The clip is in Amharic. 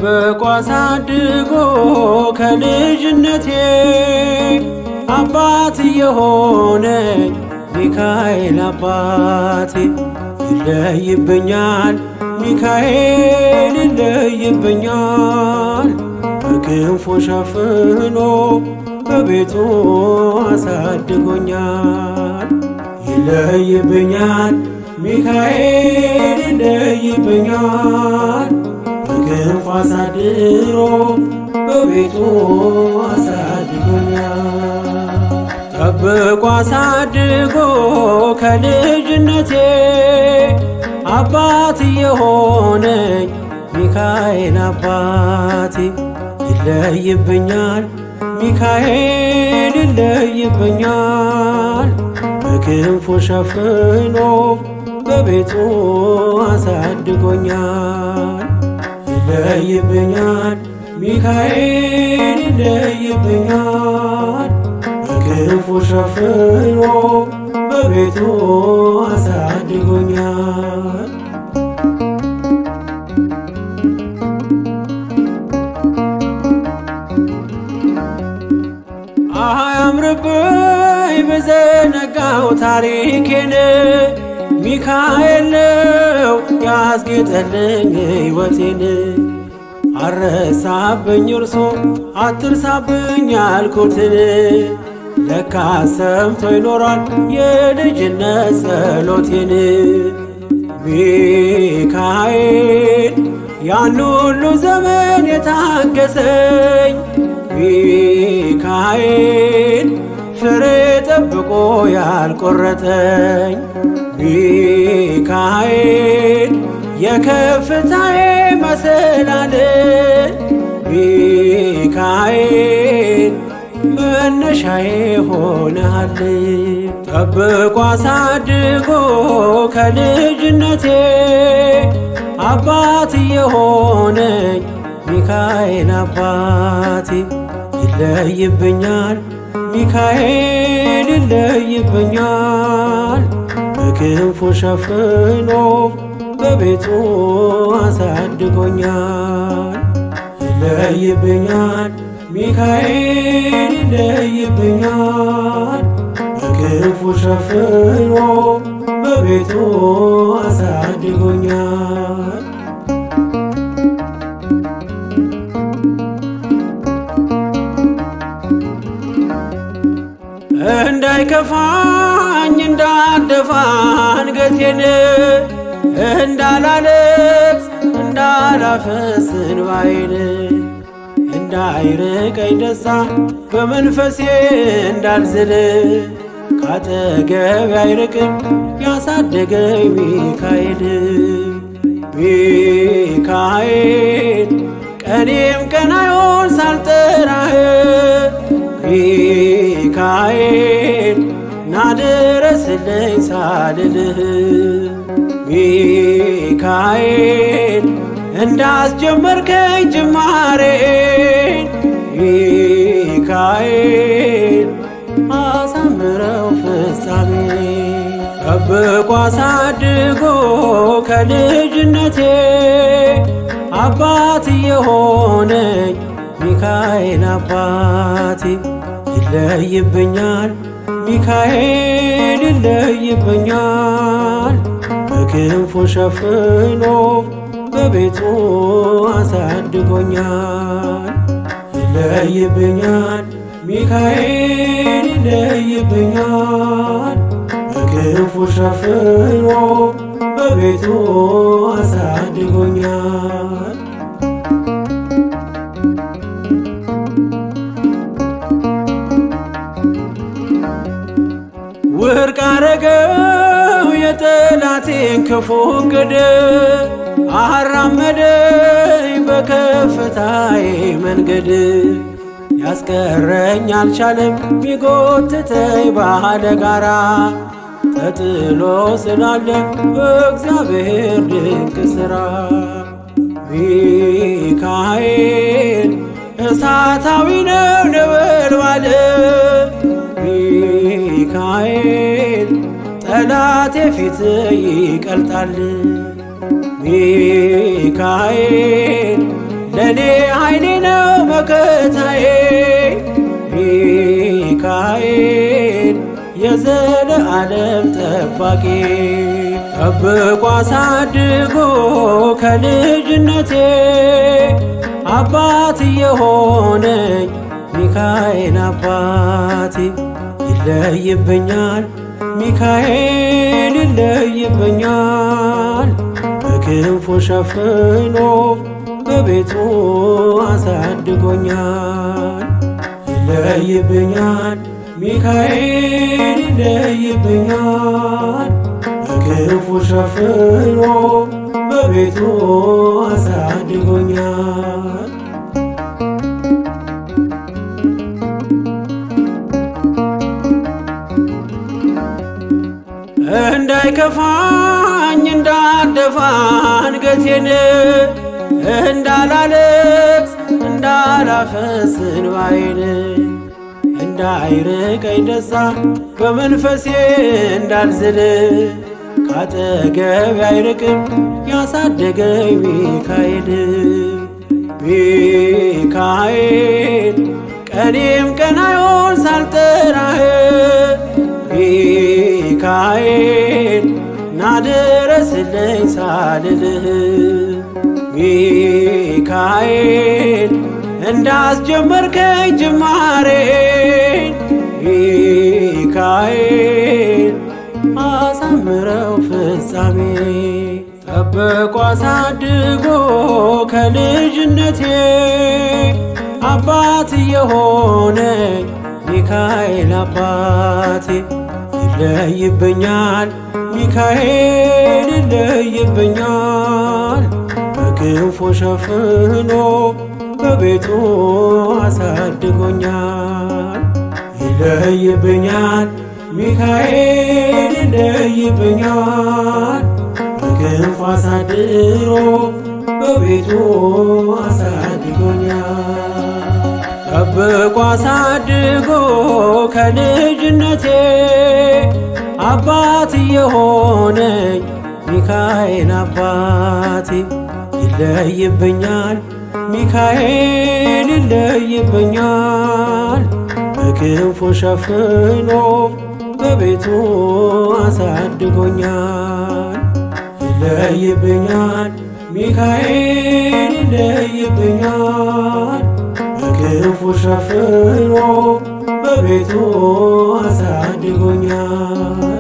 ጠብቆ አሳድጎ ከልጅነቴ አባት የሆነኝ ሚካኤል አባቴ ይለይብኛል ሚካኤል ይለይብኛል በክንፉ ሸፍኖ በቤቱ አሳድጎኛል። ይለይብኛል ሚካኤል ይለይብኛል በክንፉ አሳድሮ በቤቱ አሳድጎኛል። ጠብቆ አሳድጎ ከልጅነቴ አባት የሆነኝ ሚካኤል አባቴ ይለይብኛል ሚካኤል ይለይብኛል በክንፉ ሸፍኖ በቤቱ አሳድጎኛል። ይለይብኛል ሚካኤል ይለይብኛል በክንፉ ሸፍኖ በቤቱ አሳድጎኛል። አያምርብኝ በዘነጋው ታሪኬን ሚካኤል ነው ያስጌጠልኝ ሕይወቴን። አረሳብኝ እርሶ አትርሳብኝ ያልኩትን ለካ ሰምቶ ይኖራል የልጅነት ጸሎቴን። ሚካኤል ያን ሁሉ ዘመን የታገሰኝ ሚካኤል ፍሬ ጠብቆ ያልቆረጠኝ ሚካኤል የከፍታዬ መሰላል ሚካኤል መነሻዬ ሆነሃል። ጠብቆ አሳድጎ ከልጅነቴ አባት የሆነኝ ሚካኤል አባቴ ይለይብኛል ሚካኤል ይለይብኛል በክንፉ ሸፍኖ በቤቱ አሳድጎኛል። ይለይብኛል ሚካኤል ይለይብኛል በክንፉ ሸፍኖ በቤቱ አሳድጎኛል። እንዳይከፋኝ እንዳልደፋ አንገቴን እንዳላለቅስ እንዳላፈስ እንባዬን እንዳይርቀኝ ደስታ በመንፈሴ እንዳልዝል ካጠገቤ አይርቅም ያሳደገኝ ሚካኤል። ሚካኤል ቀኔም ቀናዮን ሳልጠራህ ሚካኤል ናድረስልኝ ሳልልህ ሚካኤል እንዳስጀመርከኝ ጅማሬን ሚካኤል አሳምረው ፍጻሜ። ጠብቆ አሳድጎ ከልጅነቴ አባት የሆነኝ ሚካኤል አባቴ ይለይብኛል ሚካኤል ይለይብኛል በክንፉ ሸፍኖ በቤቱ አሳድጎኛል። ይለይብኛል ሚካኤል ይለይብኛል በክንፉ ሸፍኖ በቤቱ አሳድጎኛል። ውድቅ አረገው የጠላቴን ክፉ ዕቅድ አራመደኝ በከፍታዬ መንገድ። ያስቀረኝ አልቻለም ቢጎትተኝ ባለ ጋራ ተጥሎ ስላለ በእግዚአብሔር ድንቅ ሥራ። ሚካኤል እሳታዊ ነው ነበልባል ሚካኤል ጠላቴ ፊት ይቀልጣል። ሚካኤል ለእኔ ኃይሌ ነው መከታዬ። ሚካኤል የዘለዓለም ጠባቂ ጠብቆ አሳድጎ ከልጅነቴ አባት የሆነኝ ሚካኤል አባቴ ይለይብኛል ሚካኤል ይለይብኛል በክንፉ ሸፍኖ በቤቱ አሳድጎኛል። ይለይብኛል ሚካኤል ይለይብኛል በክንፉ ሸፍኖ በቤቱ አሳድጎኛል። እንዳይከፋኝ እንዳልደፋ አንገቴን እንዳላለቅስ እንዳላፈስ እንባዬን እንዳይርቀኝ ደስታ በመንፈሴ እንዳልዝል ካጠገቤ አይርቅም ያሳደገኝ ሚካኤል። ሚካኤል ቀኔም ቀን አይሆን ሳልጠራህ ሚካኤል ናድረስልኝ ሳልልህ ሚካኤል እንዳስጀመርከኝ ጅማሬን ሚካኤል አሳምረው ፍጻሜ ጠብቆ አሳድጎ ከልጅነቴ አባት የሆነኝ ሚካኤል አባቴ ይለይብኛል ሚካኤል ይለይብኛል በክንፉ ሸፍኖ በቤቱ አሳድጎኛል። ይለይብኛል ሚካኤል ይለይብኛል በክንፉ አሳድሮ በቤቱ አሳድጎኛል። ጠብቆ አሳድጎ ከልጅነቴ አባት የሆነኝ ሚካኤል አባቴ ይለይብኛል ሚካኤል ይለይብኛል በክንፉ ሸፍኖ በቤቱ አሳድጎኛል። ይለይብኛል ሚካኤል ይለይብኛል በክንፉ ሸፍኖ በቤቱ አሳድጎኛል።